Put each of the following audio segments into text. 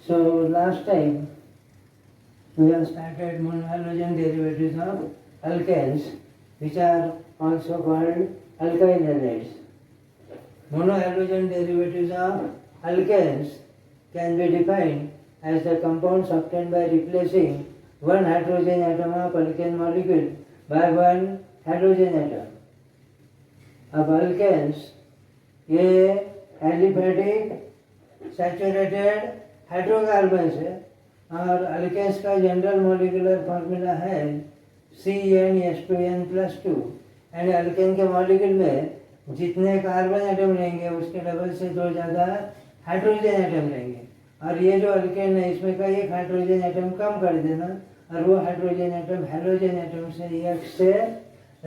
So last time we have started monohalogen derivatives of alkanes, which are also called alkyl halides. Monohalogen derivatives of alkanes can be defined as the compounds obtained by replacing one hydrogen atom of alkane molecule by one hydrogen atom. Of alkanes, ये aliphatic saturated hydrocarbon है और alkanes का general molecular formula है CnH2n+2 यानी alkane के molecule में जितने carbon atom रहेंगे उसके डबल से दो ज़्यादा हाइड्रोजन एटम रहेंगे और ये जो अल्केन है इसमें का एक हाइड्रोजन एटम कम कर देना और वो हाइड्रोजन एटम हैलोजन एटम से एक से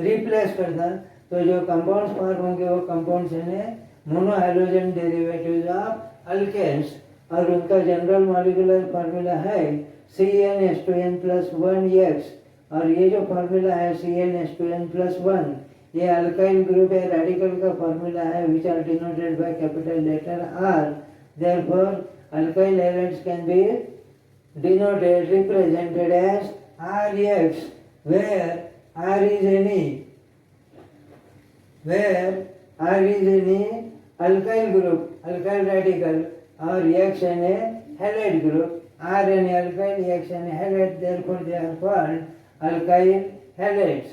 रिप्लेस करना तो जो कंपाउंड्स फॉर्म होंगे वो कंपाउंड्स हैं मोनोहैलोजन डेरिवेटिव्स ऑफ अल्केन्स और उनका जनरल मॉलिक्यूलर फार्मूला है CnH2n+1x और ये जो फार्मूला है CnH2n+1 ये अल्काइल ग्रुप है रेडिकल का फार्मूला है which are denoted by capital letter R. Therefore alkyl halides can be denoted represented as RX where R is any alkyl group, alkyl radical or X and a halide group. R and alkyl, X and halide, therefore they are called alkyl halides.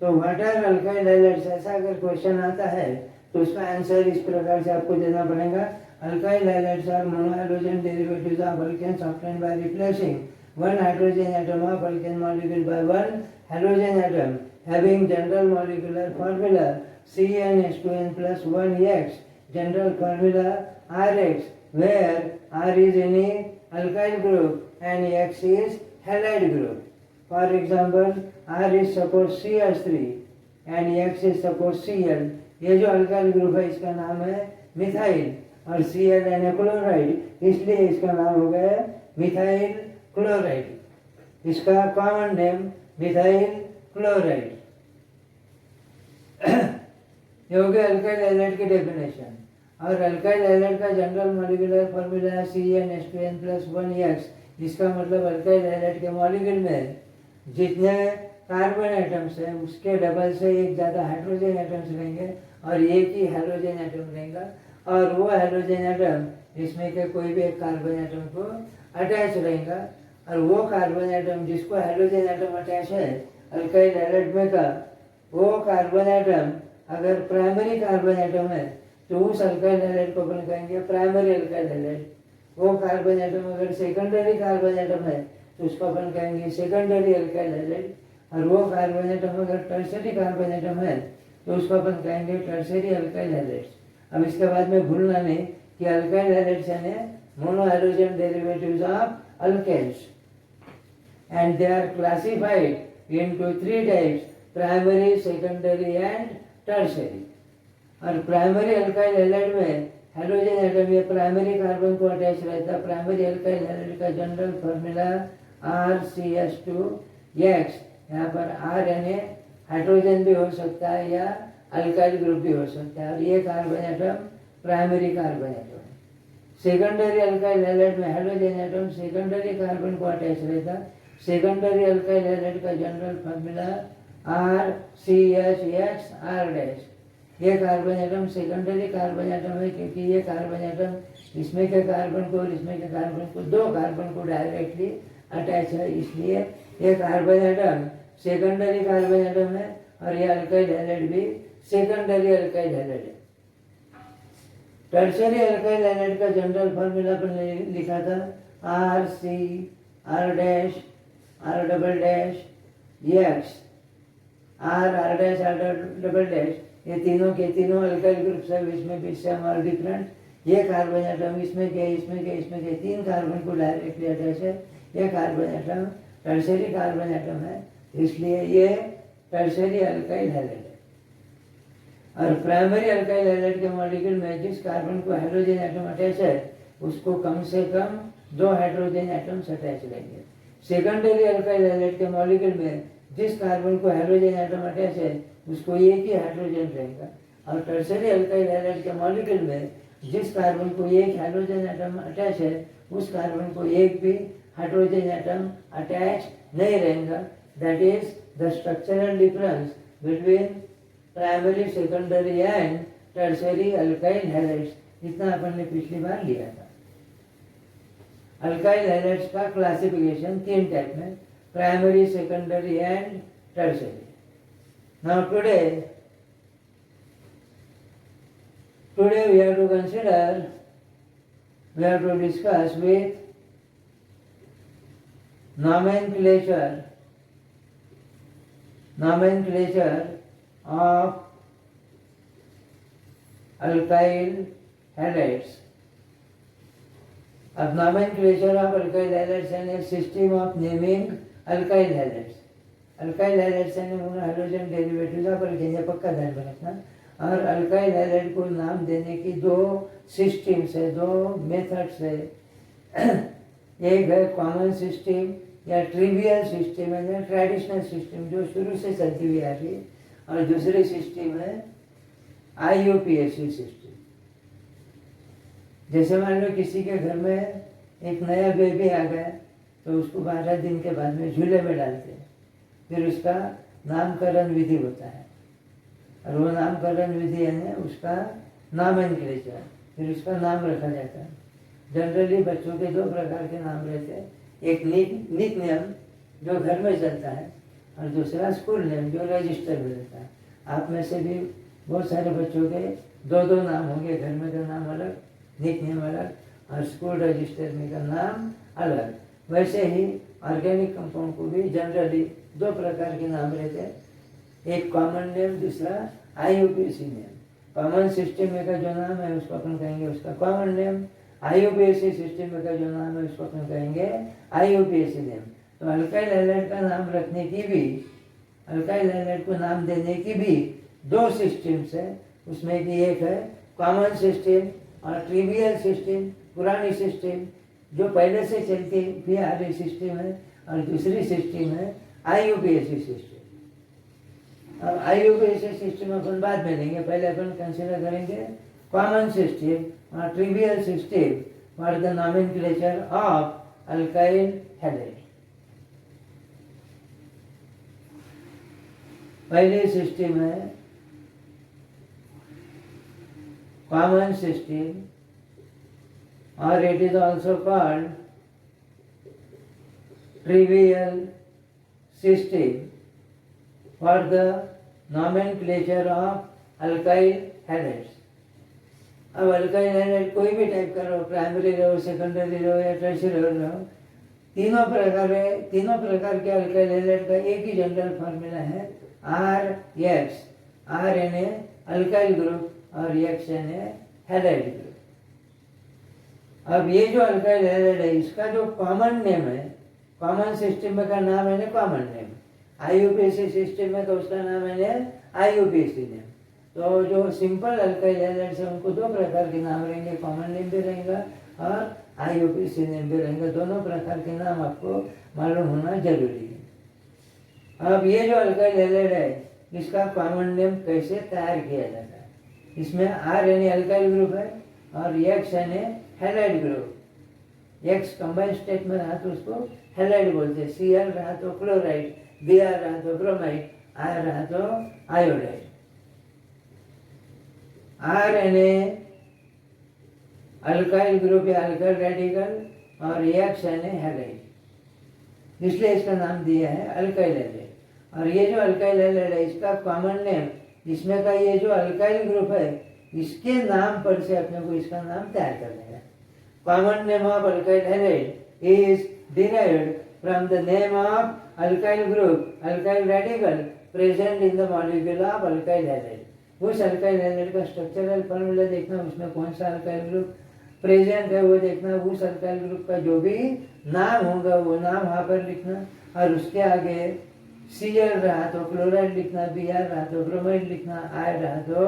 तो what are alkyl halides ऐसा अगर question आता है तो उसका answer इस प्रकार से आपको देना पड़ेगा. Alkyl halides are monohalogen derivatives of alkanes obtained by replacing one hydrogen atom of alkane molecule by one halogen atom having general molecular formula CnH2n+1x, general formula Rx, where R is any alkyl group and X is halide group. For example, R is suppose CH3 and X is suppose Cl. ये जो alkyl group है इसका नाम है methyl और Cl यानी chloride इसलिए इसका नाम हो गया मिथाइल क्लोराइड. इसका कॉमन नेम मिथाइल क्लोराइड. ये हो गया अल्काइल हैलाइड की डेफिनेशन. और अल्काइल हैलाइड का जनरल मॉलिक्यूलर फार्मूला है CnH2n+1x. इसका मतलब अल्काइल हैलाइड के मॉलिक्यूल में जितने कार्बन एटम्स हैं उसके डबल से एक ज़्यादा हाइड्रोजन एटम्स रहेंगे और एक ही हाइड्रोजन एटम रहेगा और वो हाइड्रोजन एटम इसमें के कोई भी एक कार्बन एटम को अटैच रहेगा और वो कार्बन एटम जिसको हाइड्रोजन एटम अटैच है अल्काइल हैलाइड में का वो कार्बन एटम अगर प्राइमरी कार्बन एटम है तो उस अल्काइल हैलाइड को अपन कहेंगे प्राइमरी अल्काइल हैलाइड. वो कार्बन एटम अगर सेकेंडरी कार्बन एटम है तो उसको अपन कहेंगे सेकेंडरी अल्काइल हैलाइड और वो कार्बन एटम अगर टर्सरी कार्बन एटम है तो उसको अपन कहेंगे टर्सरी अल्काइल हैलाइड्स. अब इसके बाद में भूलना नहीं कि अल्काइल हैलाइड्स यानी monohalogen derivatives of alkanes and they are classified into three types: primary, secondary and tertiary. और प्राइमरी अल्काइल हैलाइड में हाइड्रोजन एटम ये प्राइमरी कार्बन को अटैच रहता है. प्राइमरी अल्काइल हैलाइड का जनरल फार्मूला RCH2X. यहाँ पर R यानी हाइड्रोजन भी हो सकता है या अल्काइल ग्रुप भी हो सकता है और ये carbon atom primary carbon atom. Secondary alkyl halide में हाइड्रोजन एटम सेकेंडरी कार्बन को अटैच रहता है. सेकेंडरी अल्काइल हैलाइड का जनरल फार्मूला RCHX R'. ये carbon atom secondary carbon atom है क्योंकि ये कार्बन एटम इसमें के कार्बन को और इसमें के कार्बन को दो कार्बन को डायरेक्टली अटैच है इसलिए ये carbon atom secondary carbon atom है और ये अल्काइल हैलाइड भी सेकेंडरी अल्काइल हैलाइड है. टर्सरी अल्काइल हैलाइड का जनरल फार्मूला पर लिखा था RC R' R'(X) R'(R') ये तीनों के तीनों अल्काइल ग्रुप्स है. इसमें भी सेम और डिफरेंट. ये कार्बन एटम इसमें के तीन कार्बन को डायरेक्टली अटैच है. ये carbon atom tertiary carbon atom है इसलिए ये टर्सरी अल्काइल हैलाइड है. और प्राइमरी अल्काइल हैलाइड के मॉलिक्यूल में जिस कार्बन को हाइड्रोजन एटम अटैच है उसको कम से कम दो हाइड्रोजन एटम्स अटैच रहेंगे. सेकेंडरी अल्काइल हैलाइड के मॉलिक्यूल में जिस कार्बन को हाइड्रोजन एटम अटैच है उसको एक ही हाइड्रोजन रहेगा. और टर्सरी अल्काइल हैलाइड के मॉलिक्यूल में जिस कार्बन को एक हाइड्रोजन एटम अटैच है उस कार्बन को एक भी हाइड्रोजन एटम अटैच नहीं रहेगा। That is the structural difference between primary, secondary and tertiary alkyl halides. इतना अपन ने पिछली बार लिया था। अल्काइल हैलाइड्स का क्लासिफिकेशन 3 टाइप में, primary, secondary and tertiary. Now today we have to consider, we have to discuss with nomenclature of alkyl halides. अब nomenclature of alkyl halides and a system of naming alkyl halides. Alkyl halides यानी hydrogen derivatives आप लिखेंगे, पक्का ध्यान में रखना। और alkyl halide को नाम देने की 2 सिस्टम्स है, 2 मेथड्स है। एक है कॉमन सिस्टम या ट्रिवियल सिस्टम है या ट्रेडिशनल सिस्टम जो शुरू से चलती हुई आ रही है, और दूसरी सिस्टम है IUPAC सिस्टम। जैसे मान लो किसी के घर में एक नया बेबी आ गया तो उसको 12 दिन के बाद में झूले में डालते हैं, फिर उसका नामकरण विधि होता है, और वो नामकरण विधि है उसका नॉमेनक्लेचर, फिर उसका नाम रखा जाता है। जनरली बच्चों के 2 प्रकार के नाम रहते हैं, एक निक नेम जो घर में चलता है, और दूसरा स्कूल नेम जो रजिस्टर में रहता है। आप में से भी बहुत सारे बच्चों के 2-2 नाम होंगे, घर में का नाम अलग, निक नेम अलग, और स्कूल रजिस्टर में का नाम अलग। वैसे ही ऑर्गेनिक कंपाउंड को भी जनरली 2 प्रकार के नाम रहते हैं, एक कॉमन नेम, दूसरा IUPAC नेम। कॉमन सिस्टम में का जो नाम है उसको अपन कहेंगे उसका कॉमन नेम, IUPAC सिस्टम में का जो नाम है उसको अपन कहेंगे IUPAC नेम। तो अल्काइल हैलाइड का नाम रखने की भी, अल्काइल हैलाइड को नाम देने की भी 2 सिस्टम्स है। उसमें की एक है कॉमन सिस्टम और ट्रिवियल सिस्टम, पुरानी सिस्टम जो पहले से चलती हुई आ रही सिस्टम है, और दूसरी सिस्टम है IUPAC सिस्टम। अब IUPAC सिस्टम अपन बाद में लेंगे, पहले अपन कंसिडर करेंगे कॉमन सिस्टम और trivial system for the nomenclature of alkyl halide. पहली सिस्टम है कॉमन सिस्टम, और it is also called trivial system for the nomenclature of alkyl halides। अब अल्काइल हैलाइड कोई भी टाइप का रहो, प्राइमरी रहो, सेकेंडरी रहो या टर्शियरी रहो, तीनों प्रकार के अल्काइल हैलाइड का एक ही जनरल फार्मूला है RX। R यानी अल्काइल ग्रुप और X यानी हैलाइड ग्रुप। अब ये जो अल्काइल हैलाइड है इसका जो कॉमन नेम है, कॉमन सिस्टम का नाम है कॉमन नेम, IUPAC सिस्टम में तो उसका नाम है IUPAC नेम। तो जो सिंपल अल्काइल हैलाइड्स है उनको 2 प्रकार के नाम रहेंगे, कॉमन नेम भी रहेगा और IUPAC नेम भी रहेंगे। दोनों प्रकार के नाम आपको मालूम होना जरूरी है। अब ये जो अल्काइल हैलाइड है इसका कॉमन नेम कैसे तैयार किया जाता है, इसमें R यानी अल्काइल ग्रुप है और X यानी halide group. X combined state में रहा तो उसको हैलाइड बोलते हैं, Cl रहा तो क्लोराइड, Br रहा तो ब्रोमाइड, I रहा तो आयोडाइड। R यानी अल्काइल ग्रुप या अल्काइल रेडिकल और X यानी हैलाइड, इसलिए इसका नाम दिया है अल्काइल हैलाइड। और ये जो अल्काइल हैलाइड है इसका कॉमन नेम, इसमें का ये जो अल्काइल ग्रुप है इसके नाम पर से अपने को इसका नाम तैयार करना है। Common name of alkyl halide is derived from the name of alkyl group, alkyl radical present in the molecule of alkyl halide. उस अल्काइल हैलाइड का स्ट्रक्चरल फॉर्मूला देखना, उसमें कौन सा अल्काइल ग्रुप प्रेजेंट है वो देखना, उस अल्काइल ग्रुप का जो भी नाम होगा वो नाम वहाँ पर लिखना, और उसके आगे Cl रहा तो क्लोराइड लिखना, Br रहा तो ब्रोमाइड लिखना, I रहा तो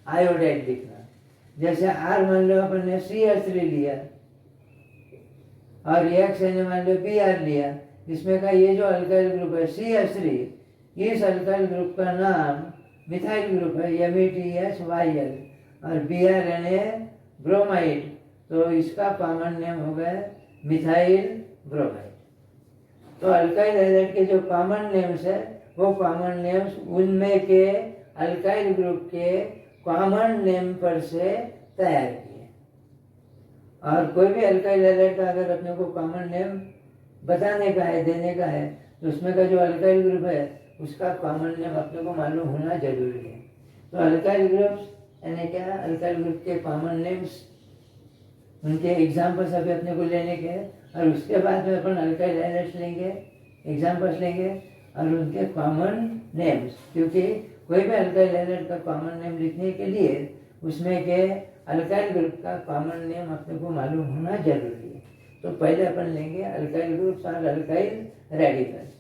आयोडाइड लिखना। जैसे R मान लो अपन ने CH3 लिया और X ने मान लो Br लिया, इसमें का ये जो अल्काइल ग्रुप है CH3, इस अल्काइल ग्रुप का नाम मिथाइल ग्रुप है METHYL, और Br यानी ब्रोमाइड, तो इसका कॉमन नेम हो गया मिथाइल ब्रोमाइड। तो अल्काइल हैलाइड के जो कॉमन नेम्स है वो कॉमन नेम्स उनमें के अल्काइल ग्रुप के कॉमन नेम पर से तैयार किए। और कोई भी अल्काइल हैलाइड का अगर अपने को कॉमन नेम बताने का है, देने का है, तो उसमें का जो अल्काइल ग्रुप है उसका कॉमन नेम अपने को मालूम होना जरूरी है। तो अल्काइल ग्रुप्स यानी क्या, अल्काइल ग्रुप के कॉमन नेम्स, उनके एग्जाम्पल्स अभी अपने को लेने के हैं, और उसके बाद में अपन अल्काइल हैलाइड्स लेंगे, एग्जाम्पल्स लेंगे और उनके कॉमन नेम्स, क्योंकि कोई भी अल्काइल हैलाइड का कॉमन नेम लिखने के लिए उसमें के अल्काइल ग्रुप का कॉमन नेम अपने को मालूम होना जरूरी है। तो पहले अपन लेंगे अल्काइल ग्रुप्स और alkyl radicals.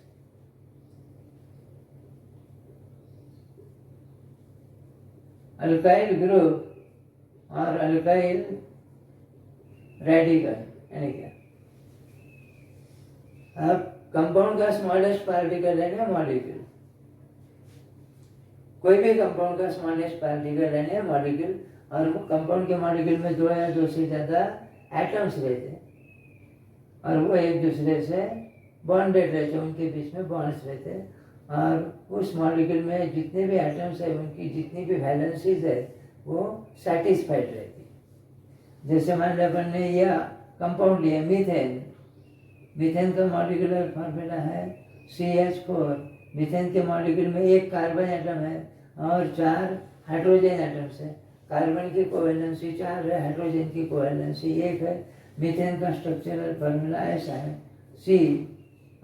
Alkyl group or alkyl radical यानी क्या, अब कंपाउंड का स्मॉलेस्ट पार्टिकल है मॉलिक्यूल, कोई भी कंपाउंड का स्मॉलेस्ट पार्टिकल है मॉलिक्यूल, और वो कंपाउंड के मॉलिक्यूल में दो या दो से ज़्यादा एटम्स रहते हैं और वो एक दूसरे से बॉन्डेड रहते हैं, उनके बीच में बॉन्ड्स रहते हैं, और उस मॉलिक्यूल में जितने भी एटम्स है उनकी जितनी भी वैलेंसीज है वो सेटिस्फाइड रहती है। जैसे मान लो अपन ने यह कंपाउंड लिया मीथेन, मीथेन का मॉलिक्यूलर फार्मूला है CH4। मीथेन के मॉलिक्यूल में एक कार्बन एटम है और 4 हाइड्रोजन एटम्स है। कार्बन की कोवैलेंसी 4 है, हाइड्रोजन की कोवैलेंसी 1 है। मीथेन का स्ट्रक्चरल फार्मूला ऐसा है C,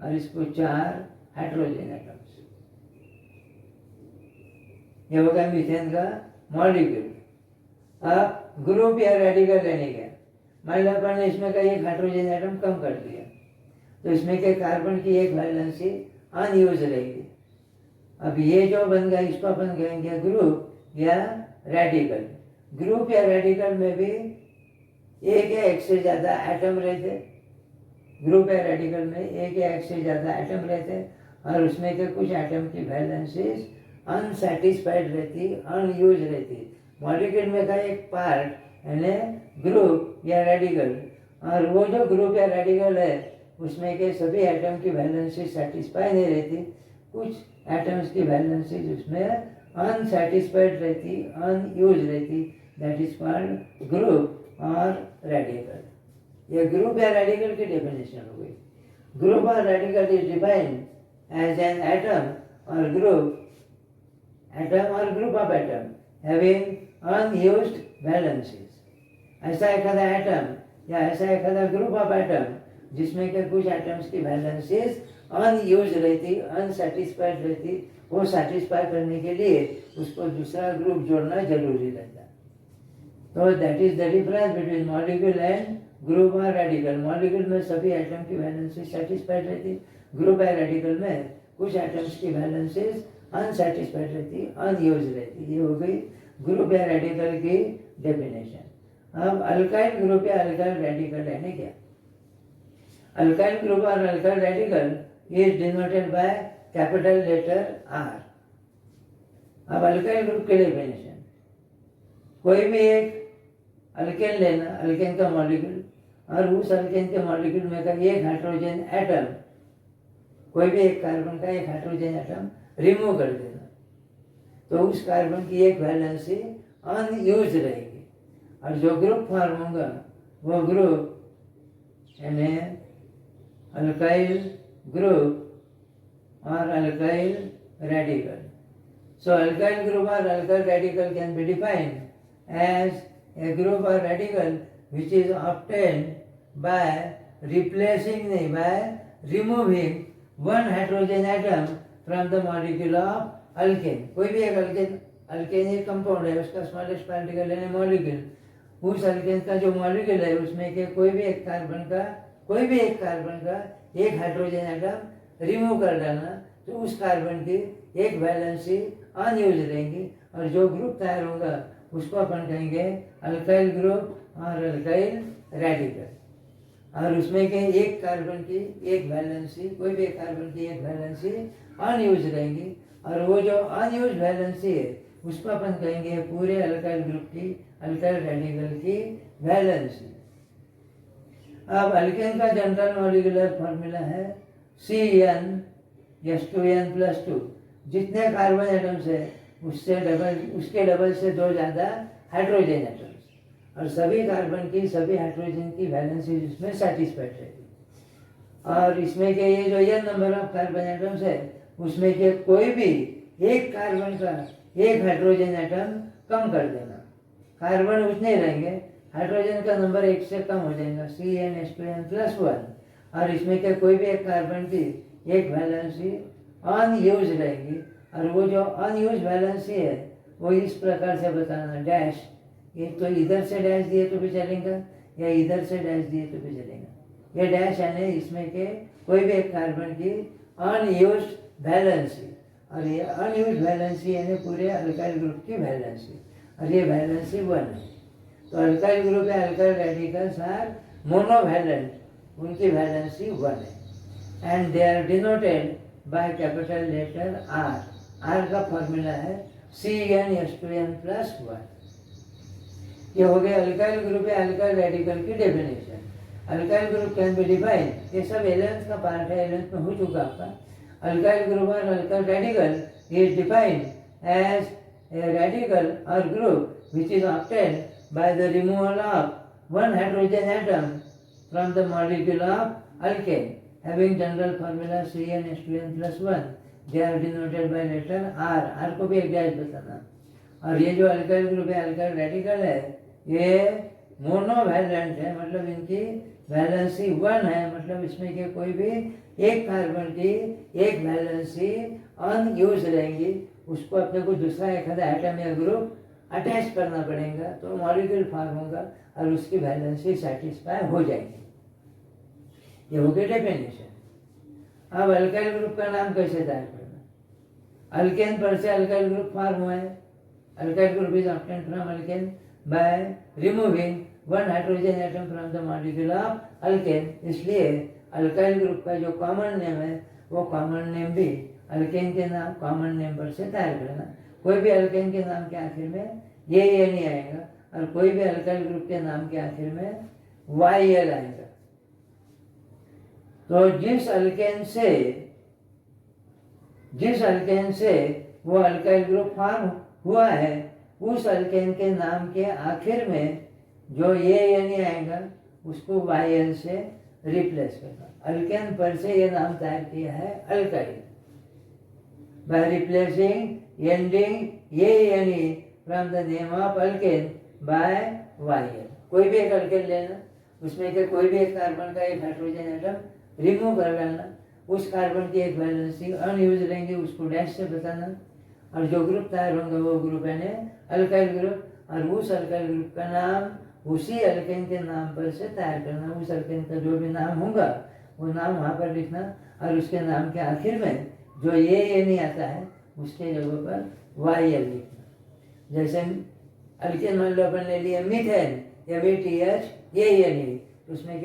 और इसको 4 हाइड्रोजन एटम्स, ये होगा मीथेन का मॉलिक्यूल। अब ग्रुप या रेडिकल लेने का, मान लो अपन ने इसमें का एक हाइड्रोजन एटम कम कर दिया, तो इसमें के कार्बन की एक वैलेंसी अनयूज रहेगी। अब ये जो बन गया इसको अपन कहेंगे ग्रुप या रेडिकल। ग्रुप या रेडिकल में भी एक या एक से ज़्यादा एटम रहते, ग्रुप या रेडिकल में एक या एक से ज़्यादा एटम रहते, और उसमें के कुछ एटम की वैलेंसीज अनसेटिस्फाइड रहती, अनयूज रहती। मॉलिक्यूल में का एक पार्ट यानी ग्रुप या रेडिकल, और वो जो ग्रुप या रेडिकल है उसमें के सभी एटम की वैलेंसी सेटिस्फाई नहीं रहती, कुछ एटम्स की वैलेंसीज उसमें अनसेटिस्फाइड रहती, अनयूज रहती, that is called group or radical. ये ग्रुप या रेडिकल की डेफिनेशन हो गई। Group or radical is defined as an atom or group, atom or group of atom having unused valencies. ऐसा एखादा एटम या ऐसा एखादा ग्रुप ऑफ एटम जिसमें के कुछ एटम्स की वैलेंसीज अनयूज रहती, अनसेटिस्फाइड रहती, वो सेटिस्फाई करने के लिए उसको दूसरा ग्रुप जोड़ना जरूरी रहता। तो that is the difference between molecule and group or radical. Molecule में सभी एटम की वैलेंसी सेटिस्फाइड रहती, ग्रुप या रेडिकल में कुछ एटम्स की वैलेंसीज अनसेटिस्फाइड रहती, अनयूज रहती। ये हो गई ग्रुप या रेडिकल की डेफिनेशन। अब अल्काइल ग्रुप या अल्काइल रेडिकल है क्या? Alkyl group or alkyl radical is denoted by capital letter R। अब अल्काइल ग्रुप के डेफिनेशन, कोई भी एक अल्केन लेना, अल्केन का मॉलिक्यूल, और उस अल्केन के मॉलिक्यूल में का एक हाइड्रोजन एटम, कोई भी एक कार्बन का एक हाइड्रोजन एटम रिमूव कर देना, तो उस कार्बन की एक वैलेंसी अनयूज रहेगी, और जो ग्रुप फॉर्म होगा वो ग्रुप यानी alkyl group or alkyl radical. So alkyl group or alkyl radical can be defined as a group or radical which is obtained by removing one hydrogen atom from the molecule of alkane। कोई भी एक alkane एक compound है, उसका smallest particle यानी molecule, उस alkane का जो मॉलिक्यूल है उसमें के कोई भी एक कार्बन का एक हाइड्रोजन एटम रिमूव कर डालना, तो उस कार्बन की एक वैलेंसी अनयूज रहेंगी, और जो ग्रुप तैयार होगा उसको अपन कहेंगे alkyl group or alkyl radical. और उसमें के एक कार्बन की एक वैलेंसी, कोई भी एक कार्बन की एक वैलेंसी अनयूज रहेंगी, और वो जो अनयूज वैलेंसी है उसको अपन कहेंगे पूरे अल्काइल ग्रुप की, अल्काइल रेडिकल की वैलेंसी। अब अल्केन का जनरल मॉलिक्यूलर फॉर्मूला है CnH2n+2। जितने कार्बन एटम्स है उसके डबल से 2 ज़्यादा हाइड्रोजन एटम्स, और सभी कार्बन की, सभी हाइड्रोजन की वैलेंसी इसमें सेटिस्फाइड रहेगी। और इसमें के ये जो n number of carbon atoms है उसमें के कोई भी एक कार्बन का एक हाइड्रोजन एटम कम कर देना, कार्बन उतने रहेंगे, हाइड्रोजन का नंबर 1 से कम हो जाएगा, CnH2n+1। और इसमें के कोई भी एक कार्बन की एक वैलेंसी अनयूज रहेगी, और वो जो अनयूज वैलेंसी है वो इस प्रकार से बताना, डैश, ये तो इधर से डैश दिए तो भी चलेगा या इधर से डैश दिए तो भी चलेगा। ये डैश यानी इसमें के कोई भी एक कार्बन की अनयूज वैलेंसी, और ये अनयूज वैलेंसी यानी पूरे अल्काइल ग्रुप की वैलेंसी, और ये वैलेंसी 1 है। तो अल्काइल ग्रुप है, अल्काइल रेडिकल्स आर मोनोवैलेंट, उनकी वैलेंसी 1 है, and they are denoted by capital letter R। R का फॉर्मूला है CnH2n+1। ये हो गया अल्काइल ग्रुप है, अल्काइल रेडिकल की definition. Alkyl group can be define, ये सब 11th का पार्ट है, 11th में हो चुका आपका। Alkyl group or alkyl radical is defined as a radical or group which is obtained by the removal of one hydrogen atom from the molecule of alkane having general formula CnH2n+1। they are denoted by letter R। R को भी एक dash बताना। और ये जो alkyl group है, alkyl radical है, ये मोनोवैलेंट है, मतलब इनकी वैलेंसी 1 है, मतलब इसमें के कोई भी एक कार्बन की एक वैलेंसी अनयूज रहेंगी, उसको अपने को दूसरा एक एटम या ग्रुप अटैच करना पड़ेगा तो मॉलिक्यूल फॉर्म होगा और उसकी वैलेंसी सेटिस्फाई हो जाएगी। ये हो गई डेफिनेशन। अब अल्काइल ग्रुप का नाम कैसे तैयार करना? अल्केन पर से अल्काइल ग्रुप फॉर्म हुआ है। Alkyl group is obtained from alkane by removing one hydrogen atom from the molecule of alkane. इसलिए अल्काइल ग्रुप का जो कॉमन नेम है वो कॉमन नेम भी अल्केन के नाम कॉमन नेम पर से तैयार करना। कोई भी अल्केन के नाम के आखिर में ये नहीं आएगा, और कोई भी अल्काइल ग्रुप के नाम के आखिर में YL आएगा। तो जिस अल्केन से वो अल्काइल ग्रुप फॉर्म हुआ है, उस अल्केन के नाम के आखिर में जो ये नहीं आएगा उसको YL से रिप्लेस करना। अल्केन पर से ये नाम तैयार किया है alkyl, by replacing ending ANE from the name of alkane by YL। कोई भी एक अल्केन लेना, उसमें के कोई भी एक कार्बन का एक हाइड्रोजन एटम रिमूव कर डालना, उस कार्बन की एक वैलेंसी अनयूज रहेंगे, उसको डैश से बताना, और जो ग्रुप तैयार होंगे वो ग्रुप है अल्काइल ग्रुप, और उस अल्काइल ग्रुप का नाम उसी अल्केन के नाम पर से तैयार करना। उस अल्केन का जो भी नाम होगा वो नाम वहाँ पर लिखना, और उसके नाम के आखिर में जो ये नहीं आता है उसके जगह पर YL लिखना। जैसे अल्केन मान लो अपन ले लिया मीथेन, MeTH, ये नहीं, उसमें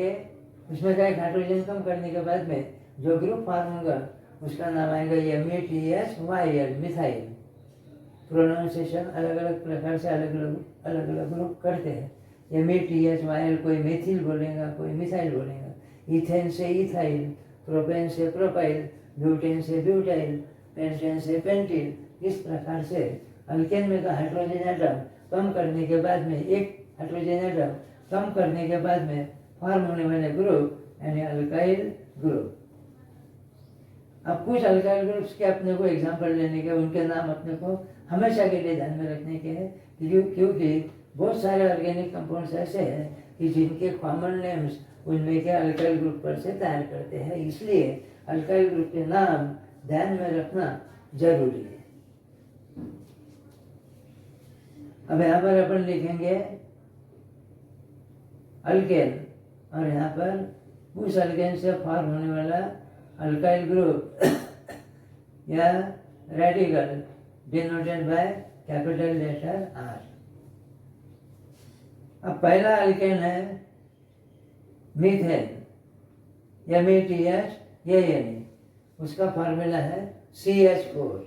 का एक हाइड्रोजन कम करने के बाद में जो ग्रुप फॉर्म होगा उसका नाम आएगा METHYL, मिथाइल। प्रोनाउंसिएशन अलग अलग प्रकार से अलग अलग ग्रुप करते हैं। METHYL कोई मेथिल बोलेगा, कोई मिथाइल बोलेगा, इथेन से इथाइल, प्रोपेन से प्रोपाइल, ब्यूटेन से ब्यूटाइल, पेंटेन से पेंटिल। इस प्रकार से अल्केन में का हाइड्रोजन एटम कम करने के बाद में, एक हाइड्रोजन एटम कम करने के बाद में फॉर्म होने वाले ग्रुप यानी अल्काइल ग्रुप। अब कुछ अल्काइल ग्रुप्स के अपने को एग्जांपल लेने के, उनके नाम अपने को हमेशा के लिए ध्यान में रखने के हैं, क्योंकि बहुत सारे ऑर्गेनिक कंपाउंड्स ऐसे हैं कि जिनके कॉमन नेम्स उनमें के अल्काइल ग्रुप पर से तैयार करते हैं, इसलिए अल्काइल ग्रुप के नाम ध्यान में रखना जरूरी है। अब यहाँ पर अपन लिखेंगे अल्केन, और यहाँ पर उस अल्केन से फॉर्म होने वाला अल्काइल ग्रुप या radical denoted by capital letter R। अब पहला अल्केन है मीथेन, METH, ये उसका फार्मूला है CH4,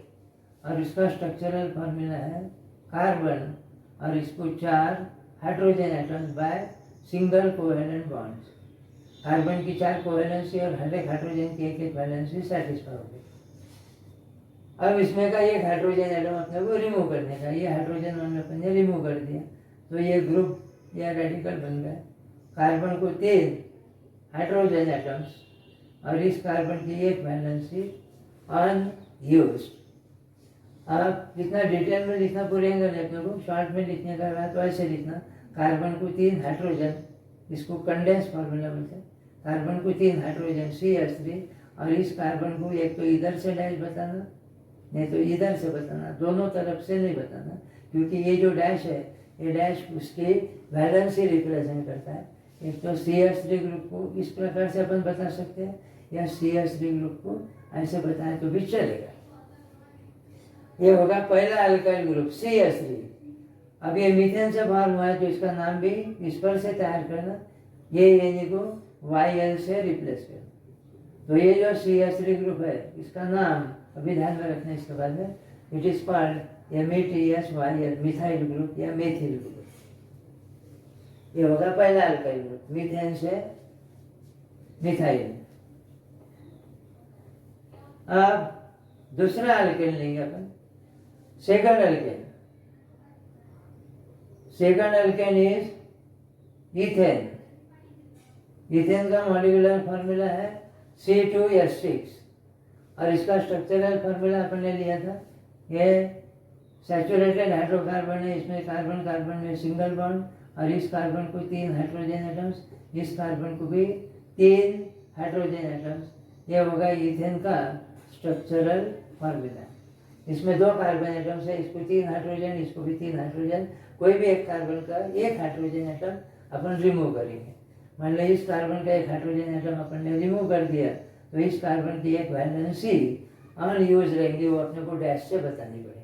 और इसका स्ट्रक्चरल फार्मूला है कार्बन और इसको 4 hydrogen atoms by single covalent bonds. Carbon की 4 कोवेलेंसी और हर एक हाइड्रोजन की एक वैलेंसी सेटिस्फाई हो गई। अब इसमें का एक हाइड्रोजन एटम अपने को रिमूव करने का, ये हाइड्रोजन वन अपन ने रिमूव कर दिया तो ये ग्रुप या रेडिकल बन गया। कार्बन को 3 हाइड्रोजन एटम्स और इस कार्बन की एक वैलेंसी अनयूज्ड। अब जितना डिटेल में लिखना पड़ेगा अपने को, शॉर्ट में लिखने का रहा तो ऐसे लिखना, कार्बन को 3 हाइड्रोजन, इसको कंडेंस फार्मूला बोलते हैं, कार्बन को 3 हाइड्रोजन CH3 और इस कार्बन को एक तो इधर से डैश बताना नहीं तो इधर से बताना, दोनों तरफ से नहीं बताना, क्योंकि ये जो डैश है ये डैश उसकी वैलेंसी रिप्रेजेंट करता है। एक तो CH3 ग्रुप को इस प्रकार से अपन बता सकते हैं या CH3 ग्रुप को ऐसे बताएं तो भी चलेगा। ये होगा पहला अल्काइल ग्रुप CH3। अब ये मीथेन से फॉर्म हुआ है तो इसका नाम भी इस पर से तैयार करना, ये यानी को YL से रिप्लेस करना। तो ये जो CH3 ग्रुप है इसका नाम अभी ध्यान में रखना, इसके बाद में it is called METHYL, methyl group या मेथिल ग्रुप। ये होगा पहला अल्काइल ग्रुप, मीथेन से मिथाइल। अब दूसरा अल्केन लेंगे अपन, second alkane. Second alkane is ethane. Ethane का मॉलिक्यूलर फार्मूला है C2H6 और इसका स्ट्रक्चरल फार्मूला अपन ने लिया था, ये सैचुरेटेड हाइड्रोकार्बन है, इसमें कार्बन कार्बन में सिंगल बॉन्ड और इस कार्बन को 3 हाइड्रोजन एटम्स, इस कार्बन को भी 3 हाइड्रोजन एटम्स। ये होगा इथेन का स्ट्रक्चरल फार्मूला। इसमें 2 कार्बन एटम्स है, इसको 3 हाइड्रोजन, इसको भी 3 हाइड्रोजन, कोई भी एक कार्बन का एक हाइड्रोजन एटम अपन रिमूव करेंगे। मान लो इस कार्बन का एक हाइड्रोजन एटम अपन ने रिमूव कर दिया तो इस कार्बन की एक वैलेंसी अनयूज रहेंगी, वो अपने को डैश से बतानी पड़ेगी।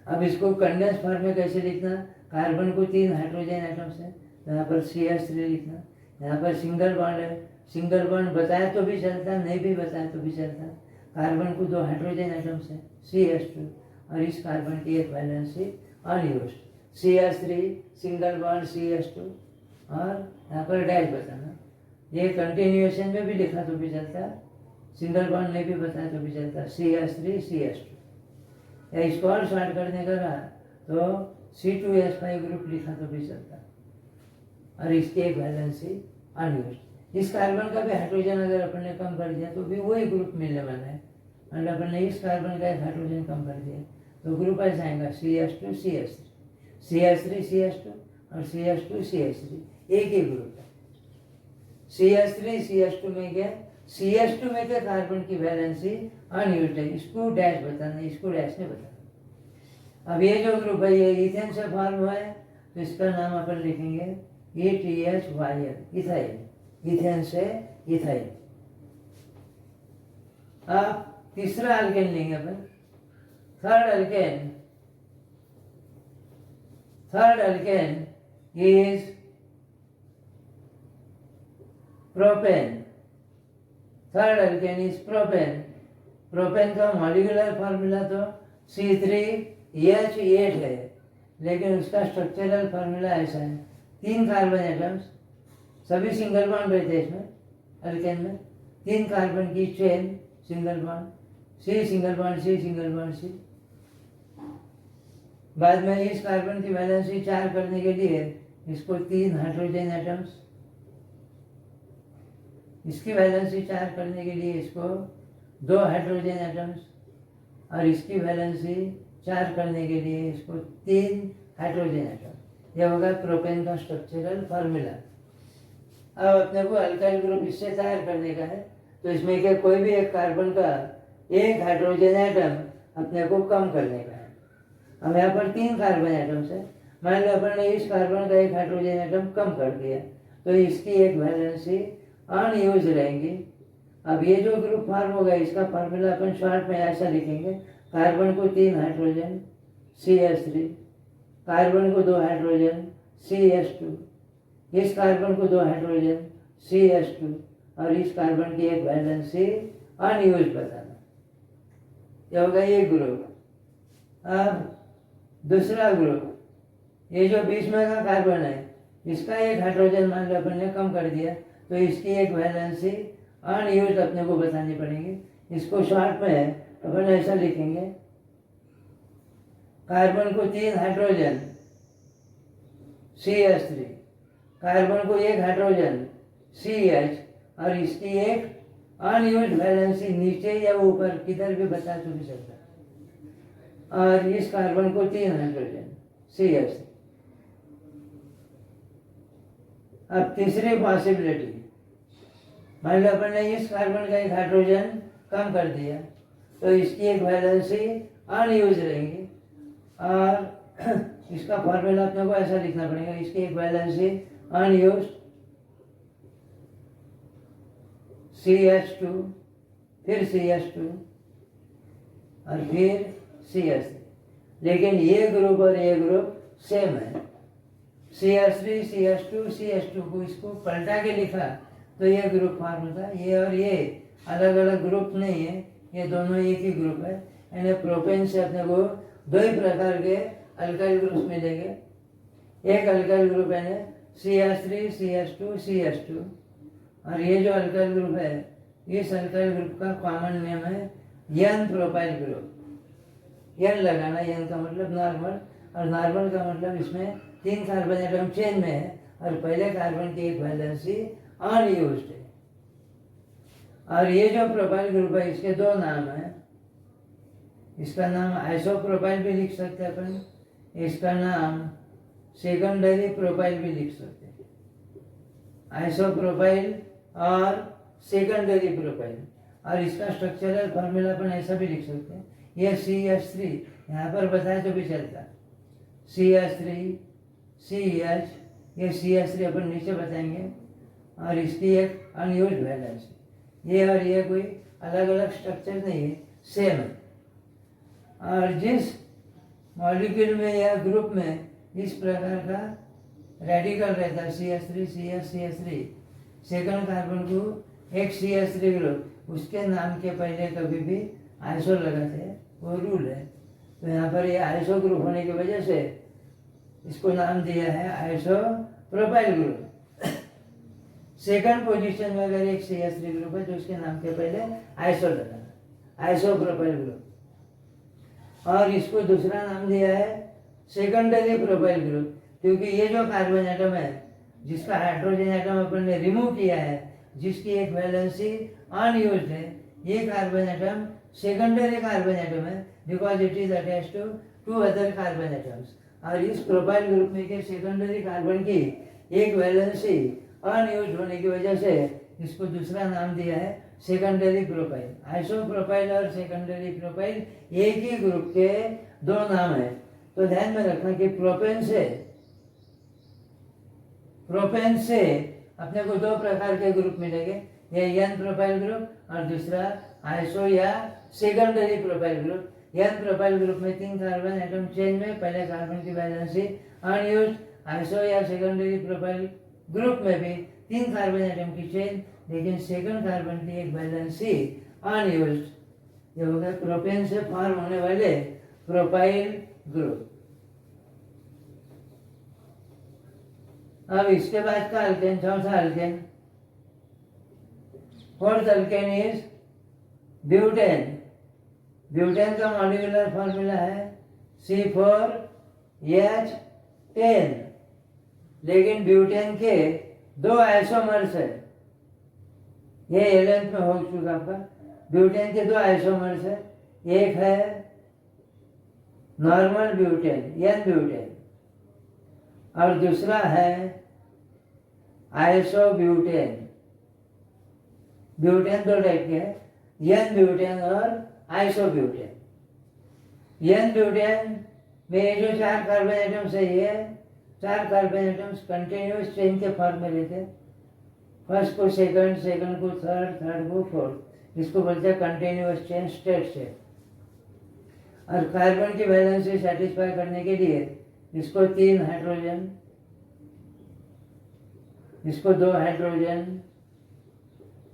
अब इसको कंडेंस फॉर्म में कैसे लिखना, कार्बन को 3 हाइड्रोजन एटम्स है, यहाँ पर CH3 लिखना, यहाँ पर सिंगल बॉन्ड है, सिंगल बॉन्ड बताया तो भी चलता, नहीं भी बताया तो भी चलता। कार्बन को 2 हाइड्रोजन एटम्स है CH2 और इस कार्बन की एक valency unused, CH3 single bond CH2 और यहाँ पर डैश बताना। ये कंटिन्यूएशन में भी लिखा तो भी चलता, सिंगल बॉन्ड नहीं भी बताया तो भी चलता, CH3 CH2। या इसको और शॉर्ट करने का रहा तो C2H5 ग्रुप लिखा तो भी चलता और इसकी एक वैलेंसी अनयूज्ड। इस कार्बन का भी हाइड्रोजन अगर अपन ने कम कर दिया तो भी वही ग्रुप मिलने वाला है, और अपन ने इस कार्बन का एक हाइड्रोजन कम कर दिया तो ग्रुप ऐसा आएगा CH2 CH3, CH3 CH2 और CH2 CH3, एक ही ग्रुप है। CH3 CH2 में क्या, CH2 में क्या कार्बन की वैलेंसी अनयूज्ड है, इसको डैश बताना, इसको डैश नहीं बताना। अब ये जो ग्रुप है ये इथेन से फॉर्म हुआ है तो इसका नाम अपन लिखेंगे ETHYL, इथाइल, इथेन से इथाइल। अब तीसरा अल्केन लेंगे अपन, third alkane. Third alkane is propane. Third alkane is propane. Propane का मॉलिक्यूलर फार्मूला तो C3H8 है, लेकिन उसका स्ट्रक्चरल फार्मूला ऐसा है, 3 कार्बन एटम्स, सभी सिंगल बॉन्ड रहते हैं इसमें, अल्केन में 3 कार्बन की chain single bond, C single bond C single bond C। बाद में इस कार्बन की वैलेंसी 4 करने के लिए इसको 3 हाइड्रोजन एटम्स, इसकी वैलेंसी 4 करने के लिए इसको 2 हाइड्रोजन एटम्स और इसकी वैलेंसी 4 करने के लिए इसको 3 हाइड्रोजन एटम। यह होगा प्रोपेन का स्ट्रक्चरल फार्मूला। अब अपने को अल्काइल ग्रुप इससे तैयार करने का है तो इसमें क्या कोई भी एक कार्बन का एक हाइड्रोजन एटम अपने को कम करने का है। अब यहाँ पर 3 कार्बन एटम्स है, मान लो अपन ने इस कार्बन का एक हाइड्रोजन एटम कम कर दिया तो इसकी एक वैलेंसी अनयूज रहेंगी। अब ये जो ग्रुप फॉर्म होगा इसका फार्मूला अपन शॉर्ट में ऐसा लिखेंगे, कार्बन को 3 हाइड्रोजन CH3, कार्बन को 2 हाइड्रोजन CH2, इस कार्बन को 2 हाइड्रोजन CH2 और इस कार्बन की एक वैलेंसी अनयूज बताना। यह होगा ये ग्रुप। अब दूसरा ग्रुप, ये जो बीच में का कार्बन है इसका एक हाइड्रोजन मान लो अपन ने कम कर दिया, तो इसकी एक वैलेंसी अनयूज्ड अपने को बतानी पड़ेगी। इसको शॉर्ट में अपन ऐसा लिखेंगे, कार्बन को 3 हाइड्रोजन CH3, कार्बन को 1 हाइड्रोजन CH, और इसकी एक अनयूज्ड वैलेंसी नीचे या ऊपर किधर भी बता तो भी सकता है, और इस कार्बन को 3 हाइड्रोजन CH। अब तीसरी पॉसिबिलिटी, मान लो अपन ने इस कार्बन का एक हाइड्रोजन कम कर दिया, तो इसकी एक वैलेंसी अनयूज रहेगी, और इसका फॉर्मूला अपने को ऐसा लिखना पड़ेगा, इसकी एक वैलेंसी अनयूज CH2, फिर CH2 और फिर CH3। लेकिन ये ग्रुप और ये ग्रुप सेम है, CH3 CH2 CH2 को इसको पलटा के लिखा तो ये ग्रुप फॉर्म होता। ये और ये अलग अलग ग्रुप नहीं है, ये दोनों एक ही ग्रुप है। यानी प्रोपेन से अपने को 2 ही प्रकार के अल्काइल ग्रुप मिलेंगे। एक अल्काइल ग्रुप है CH3 CH2 CH2, और ये जो अल्काइल ग्रुप है इस अल्काइल ग्रुप का कॉमन नेम है एन प्रोपाइल ग्रुप। एन लगाना, एन का मतलब नॉर्मल, और नॉर्मल का मतलब इसमें 3 कार्बन एटम चेन में है और पहले कार्बन की एक वैलेंसी अनयूज्ड है। और ये जो प्रोपाइल ग्रुप है इसके 2 नाम है, इसका नाम आइसोप्रोपाइल भी लिख सकते हैं अपन, इसका नाम सेकेंडरी प्रोपाइल भी लिख सकते हैं। आइसोप्रोपाइल और सेकेंडरी प्रोपाइल, और इसका स्ट्रक्चरल फॉर्मूला अपन ऐसा भी लिख सकते हैं, ये CH3 यहाँ पर बताए तो भी चलता, CH3 CH, ये CH3 अपन नीचे बताएंगे, और इसकी एक अनयूज्ड वैलेंसी। ये और ये कोई अलग अलग स्ट्रक्चर नहीं है, सेम है। और जिस मॉलिक्यूल में या ग्रुप में इस प्रकार का रेडिकल रहता है CH3 CH CH3, second carbon को एक CH3 ग्रुप, उसके नाम के पहले कभी भी आइसो लगाते हैं, वो रूल है। तो यहाँ पर ये आइसो ग्रुप होने की वजह से इसको नाम दिया है iso propyl group. Second position में अगर एक CH3 ग्रुप है तो उसके नाम के पहले आइसो लगाना, आइसो प्रोपाइल ग्रुप। और इसको दूसरा नाम दिया है सेकेंडरी प्रोपाइल ग्रुप, क्योंकि ये जो कार्बन एटम है जिसका हाइड्रोजन एटम अपन ने रिमूव किया है, जिसकी एक वैलेंसी अनयूज्ड है, ये carbon atom secondary carbon atom है because it is attached to 2 other carbon atoms. और इस प्रोपाइल ग्रुप में के सेकेंडरी कार्बन की एक वैलेंसी अनयूज्ड होने की वजह से इसको दूसरा नाम दिया है सेकेंडरी प्रोपाइल। आइसोप्रोपाइल और सेकेंडरी प्रोपाइल एक ही ग्रुप के 2 नाम है। तो ध्यान में रखना कि प्रोपेन से अपने को 2 प्रकार के ग्रुप मिलेंगे, ये एन प्रोपाइल ग्रुप और दूसरा आइसो या secondary propyl group. N propyl group में 3 कार्बन एटम चेन में पहले कार्बन की वैलेंसी अनयूज्ड, आइसो या सेकेंडरी प्रोपाइल ग्रुप में भी 3 कार्बन एटम की चेन, लेकिन सेकंड कार्बन की एक वैलेंसी अनयूज्ड। ये हो गया प्रोपेन से फॉर्म होने वाले प्रोपाइल ग्रुप। अब इसके बाद का अल्केन, चौथा alkane, fourth alkane is butane. Butane का मॉलिक्यूलर फॉर्मूला है C4H10, लेकिन ब्यूटेन के 2 आइसोमर्स है, ये 11th में हो चुका आपका। ब्यूटेन के 2 आइसोमर्स है, एक है नॉर्मल ब्यूटेन एन ब्यूटेन और दूसरा है आइसोब्यूटेन। ब्यूटेन 2 टाइप के हैं, एन ब्यूटेन और आइसोब्यूटेन। एन ब्यूटेन में ये जो 4 कार्बन एटम्स है, ये 4 कार्बन एटम्स कंटिन्यूस चेन के फॉर्म में रहते हैं। फर्स्ट को सेकंड, सेकंड को थर्ड, थर्ड को फोर्थ, इसको बोलते हैं कंटिन्यूस चेन, स्टेट चेन। और कार्बन की वैलेंसी सेटिस्फाई करने के लिए इसको 3 हाइड्रोजन, इसको 2 हाइड्रोजन,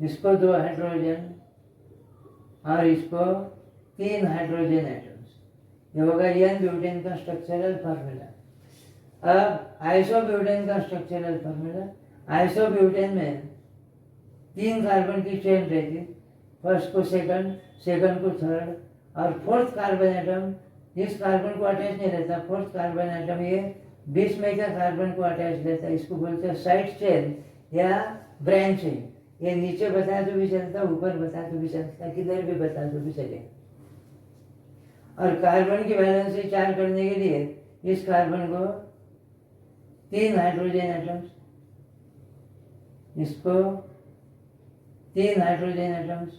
इसको 2 हाइड्रोजन और इसको 3 हाइड्रोजन एटम्स, ये होगा एन ब्यूटेन का स्ट्रक्चरल फार्मूला। अब आइसोब्यूटेन का स्ट्रक्चरल फार्मूला, आइसोब्यूटेन में 3 कार्बन की चेन रहती, फर्स्ट को सेकंड, सेकंड को थर्ड, और फोर्थ कार्बन एटम इस कार्बन को अटैच नहीं रहता। फोर्थ कार्बन एटम ये बीच में क्या कार्बन को अटैच रहता है, इसको बोलते हैं साइड चेन या ब्रांचिंग। ये नीचे बता तो भी चलता, ऊपर बता तो भी चलता, किधर भी बता तो भी चलेगा। और कार्बन की वैलेंसी 4 करने के लिए इस कार्बन को 3 हाइड्रोजन एटम्स, इसको 3 हाइड्रोजन एटम्स,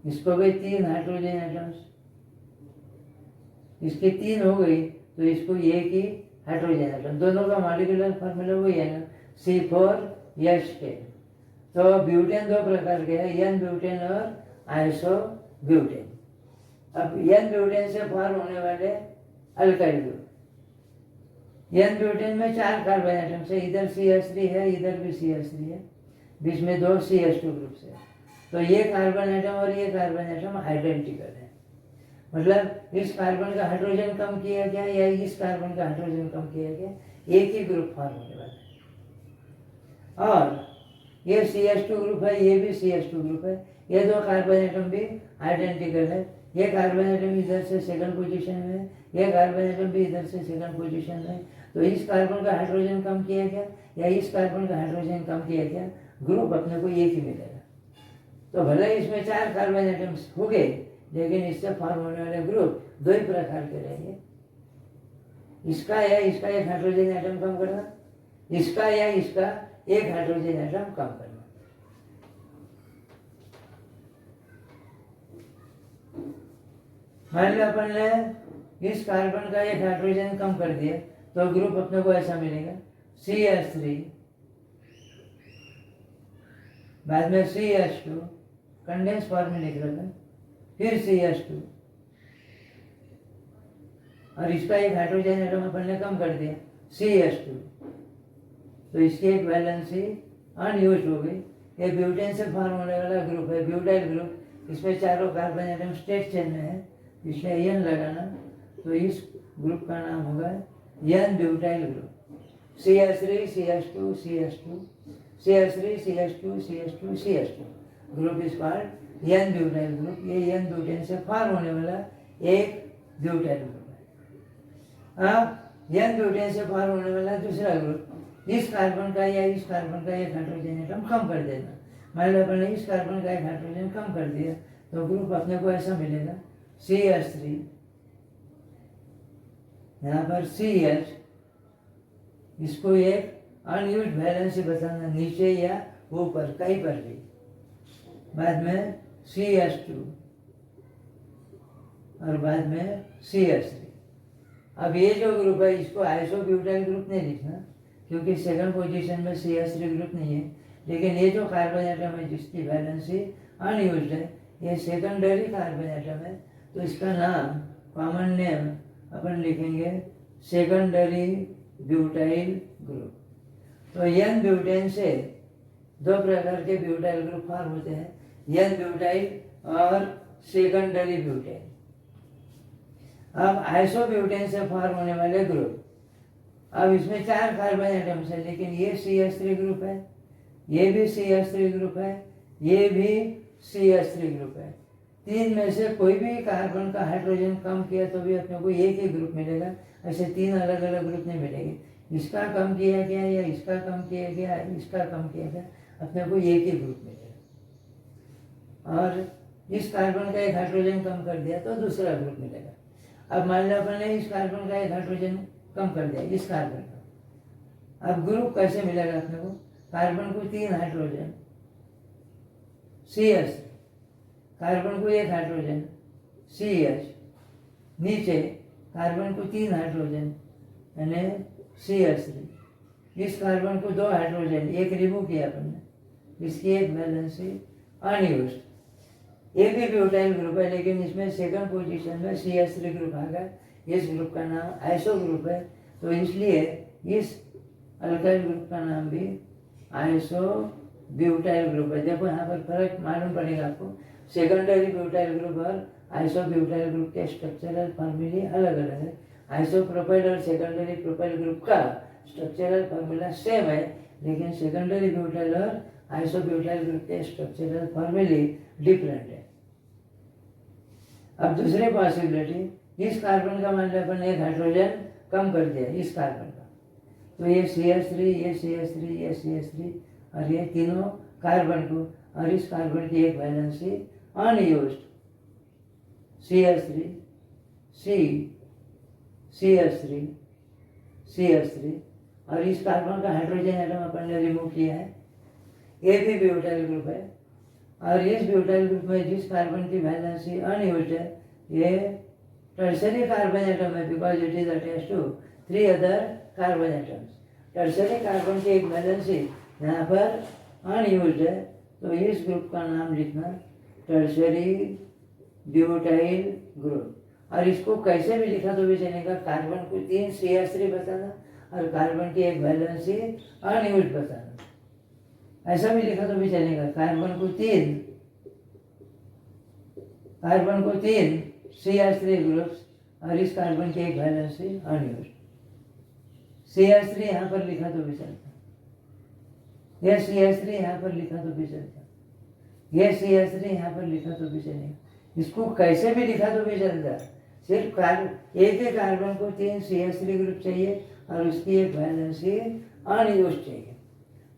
इसको भी 3 हाइड्रोजन एटम्स, इसकी 3 हो गई तो इसको एक ही हाइड्रोजन एटम। दोनों का मॉलिक्यूलर फार्मूला वही है ना, C4H10। तो ब्यूटेन 2 प्रकार के हैं, एन ब्यूटेन और आइसो ब्यूटेन। अब एन ब्यूटेन से फॉर्म होने वाले अल्काइल ग्रुप, एन ब्यूटेन में 4 कार्बन एटम्स है, इधर CH3 है, इधर भी CH3 है, बीच में 2 CH2 ग्रुप्स है। तो ये कार्बन एटम और ये कार्बन एटम आइडेंटिकल है, मतलब इस कार्बन का हाइड्रोजन कम किया गया या इस कार्बन का हाइड्रोजन कम किया गया, एक ही ग्रुप फॉर्म होने वाला है। और ये CH2 ग्रुप है, ये भी CH2 ग्रुप है, ये 2 कार्बन एटम भी आइडेंटिकल है। ये कार्बन एटम इधर से सेकंड पोजीशन में है, ये कार्बन एटम भी इधर से सेकंड पोजीशन में है। तो इस कार्बन का हाइड्रोजन कम किया गया या इस कार्बन का हाइड्रोजन कम किया गया, ग्रुप अपने को एक ही मिलेगा। तो भले इसमें 4 कार्बन एटम्स हो गए, लेकिन इससे फॉर्म होने वाले ग्रुप 2 ही प्रकार के रहेंगे। इसका या इसका एक हाइड्रोजन एटम कम करना, इसका या इसका एक हाइड्रोजन एटम कम करना। मान लो अपन ने इस कार्बन का एक हाइड्रोजन कम कर दिया, तो ग्रुप अपने को ऐसा मिलेगा, CH3, बाद में CH2, कंडेंस फॉर्म में लिख रखा, फिर CH2, और इसका एक हाइड्रोजन एटम अपन ने कम कर दिया, CH2। तो इसकी एक वैलेंसी अनयूज हो गई। ये ब्यूटेन से फॉर्म होने वाला ग्रुप है, ब्यूटाइल ग्रुप। इसमें 4 कार्बन एटम स्ट्रेट चेन में है, इसमें एन लगाना, तो इस ग्रुप का नाम होगा N butyl group. CH3 CH2 CH2 CH3 CH2 CH2 CH2 group is called N butyl group. ये एन ब्यूटेन से फॉर्म होने वाला एक ब्यूटाइल ग्रुप है। अब एन ब्यूटेन से फॉर्म होने वाला दूसरा ग्रुप, इस कार्बन का या इस कार्बन का एक हाइड्रोजन एटम कम कर देना। मान लो अपन ने इस कार्बन का एक हाइड्रोजन कम कर दिया, तो ग्रुप अपने को ऐसा मिलेगा, CH3, यहाँ पर CH, इसको एक अनयूज वैलेंसी बताना, नीचे या ऊपर कहीं पर भी, बाद में CH2 और बाद में CH3। अब ये जो ग्रुप है इसको आइसोब्यूटाइल ग्रुप नहीं लिखना, क्योंकि सेकंड पोजीशन में CH3 ग्रुप नहीं है। लेकिन ये जो कार्बन एटम है जिसकी वैलेंसी अनयूज्ड है, ये सेकेंडरी कार्बन एटम है, तो इसका नाम, कॉमन नेम अपन लिखेंगे सेकेंडरी ब्यूटाइल ग्रुप। तो एन ब्यूटेन से 2 प्रकार के ब्यूटाइल ग्रुप फॉर्म होते हैं, एन ब्यूटाइल और सेकेंडरी ब्यूटेन। अब आइसोब्यूटेन से फॉर्म होने वाले ग्रुप, अब इसमें 4 कार्बन एटम्स है, लेकिन ये CH3 ग्रुप है, ये भी CH3 ग्रुप है, ये भी CH3 ग्रुप है। 3 में से कोई भी कार्बन का हाइड्रोजन कम किया तो भी अपने को एक ही ग्रुप मिलेगा, ऐसे 3 अलग अलग ग्रुप नहीं मिलेंगे। इसका कम किया गया या इसका कम किया गया, इसका कम किया गया, अपने को एक ही ग्रुप मिलेगा। और इस कार्बन का एक हाइड्रोजन कम कर दिया तो दूसरा ग्रुप मिलेगा। अब मान लो अपन ने इस कार्बन का एक हाइड्रोजन कम कर दिया, इस कार्बन का, अब ग्रुप कैसे मिलेगा अपने को, कार्बन को 3 हाइड्रोजन CH, कार्बन को 1 हाइड्रोजन CH, नीचे कार्बन को 3 हाइड्रोजन यानी CH3, इस कार्बन को 2 हाइड्रोजन, एक रिमूव किया अपन ने, इसकी एक वैलेंसी अनयूज्ड। ये भी ब्यूटाइल ग्रुप है, लेकिन इसमें सेकंड पोजीशन में CH3 ग्रुप आ गया। इस ग्रुप का नाम आइसो ग्रुप है, तो इसलिए इस अल्काइल ग्रुप का नाम भी आइसो ब्यूटाइल ग्रुप है। देखो यहाँ पर फर्क मालूम पड़ेगा आपको, सेकेंडरी ब्यूटाइल ग्रुप और आइसोब्यूटाइल ग्रुप के स्ट्रक्चरल फॉर्मूले अलग अलग है। आइसोप्रोपाइल और सेकेंडरी प्रोपाइल ग्रुप का स्ट्रक्चरल फॉर्मूला सेम है, लेकिन सेकेंडरी ब्यूटाइल और आइसोब्यूटाइल ग्रुप के स्ट्रक्चरल फॉर्मूले डिफरेंट है। अब दूसरी पॉसिबिलिटी, इस कार्बन का मान लिया अपन एक हाइड्रोजन कम कर दिया इस कार्बन का, तो ये CH3, ये CH3, ये CH3 और ये तीनों कार्बन को, और इस कार्बन की एक valency unused CH3, CH3, CH3, और इस कार्बन का हाइड्रोजन एटम अपन ने रिमूव किया है। ये भी ब्यूटाइल ग्रुप है, और इस ब्यूटाइल ग्रुप में जिस कार्बन की वैलेंसी अनयूज्ड है ये टर्शरी कार्बन एटम है, because it is attached to 3 other carbon atoms. Tertiary carbon की एक वैलेंसी यहाँ पर अनयूज्ड है, तो इस ग्रुप का नाम लिखना टर्शरी ब्यूटाइल ग्रुप। और इसको कैसे भी लिखा तो भी चलेगा, कार्बन को 3 CH3 बताना और कार्बन की एक वैलेंसी अनयूज्ड बताना, ऐसा भी लिखा तो भी चलेगा। कार्बन को 3 CH3 ग्रुप्स और इस कार्बन की एक वैलेंसी अनयूज्ड। CH3 यहाँ पर लिखा तो भी चलता, यह CH3 यहाँ पर लिखा तो भी चलता, यह CH3 यहाँ पर लिखा तो भी चलेगा। इसको कैसे भी लिखा तो भी चलता, सिर्फ एक ही कार्बन को 3 CH3 ग्रुप चाहिए और उसकी एक वैलेंसी अनयूज्ड चाहिए।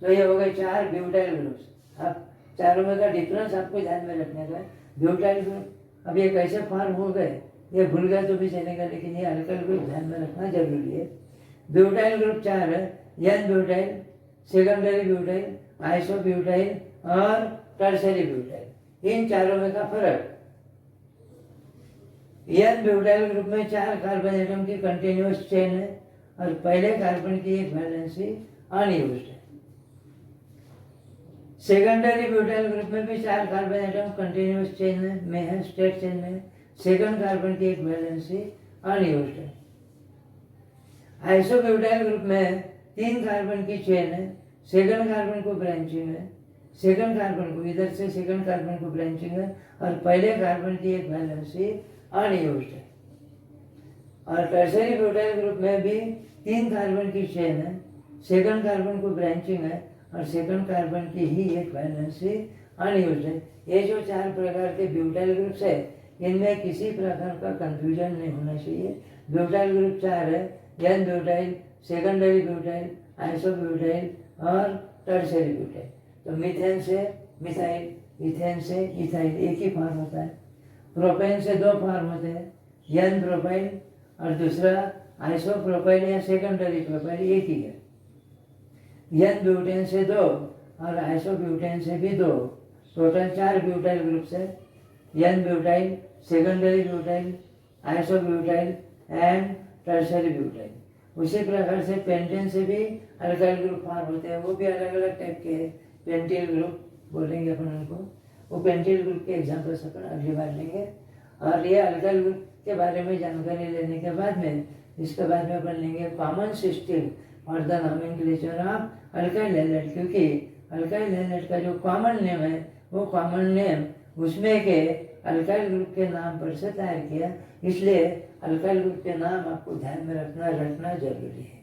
तो ये हो गए 4 ब्यूटाइल ग्रुप्स। अब चारों में का डिफरेंस आपको ध्यान में रखने का है। ब्यूटाइल ग्रुप अब ये कैसे फॉर्म हो गए ये भूल गए तो भी चलेगा, लेकिन ये अल्काइल ग्रुप ध्यान में रखना जरूरी है। ब्यूटाइल ग्रुप 4 है, n butyl, secondary butyl, isobutyl और टर्शरी ब्यूटाइल। इन चारों में का फर्क, एन ब्यूटाइल ग्रुप में 4 कार्बन एटम की कंटिन्यूअस चेन है और पहले कार्बन की एक वैलेंसी अनयूज्ड है। सेकेंडरी ब्यूटाइल ग्रुप में भी 4 कार्बन एटम कंटिन्यूअस चेन में है, स्ट्रेट चेन में। सेकंड कार्बन की एक वैलेंसी अनयूज्ड है। आइसोब्यूटाइल ग्रुप में 3 कार्बन की चेन है, सेकंड कार्बन को ब्रांचिंग है, सेकंड कार्बन को इधर से सेकंड कार्बन को ब्रांचिंग है और पहले कार्बन की एक वैलेंसी अनयूज्ड है। और टर्शरी ब्यूटाइल ग्रुप में भी 3 कार्बन की चेन है, सेकंड कार्बन को ब्रांचिंग है और सेकंड कार्बन की ही एक वैलेंसी अनयूज्ड है। ये जो 4 प्रकार के ब्यूटाइल ग्रुप्स है इनमें किसी प्रकार का कंफ्यूजन नहीं होना चाहिए। ब्यूटाइल ग्रुप 4 है, n butyl, secondary butyl, isobutyl और टर्शरी ब्यूटाइल। तो मीथेन से मिथाइल, इथेन से इथाइल एक ही फॉर्म होता है। प्रोपेन से 2 फॉर्म होते हैं, एन प्रोपाइल और दूसरा आइसोप्रोपाइल या सेकेंडरी प्रोपाइल एक ही है। एन ब्यूटेन से 2 और आइसोब्यूटेन से भी 2, टोटल 4 ब्यूटाइल ग्रुप्स है। N butyl, secondary butyl, isobutyl and tertiary butyl. उसी प्रकार से पेंटेन से भी अल्काइल ग्रुप फॉर्म होते हैं, वो भी अलग अलग टाइप के हैं। पेंटिल ग्रुप बोलेंगे अपन उनको, वो पेंटिल ग्रुप के एग्जाम्पल्स अपन अगली बार लेंगे। और ये अल्काइल ग्रुप के बारे में जानकारी लेने के बाद में इसके बाद में अपन लेंगे कॉमन सिस्टम और the nomenclature of alkyl halide, क्योंकि अल्काइल हैलाइड का जो कॉमन नेम है वो कॉमन नेम उसमें के अल्काइल ग्रुप के नाम पर से तैयार किया, इसलिए अल्काइल ग्रुप के नाम आपको ध्यान में रखना जरूरी है।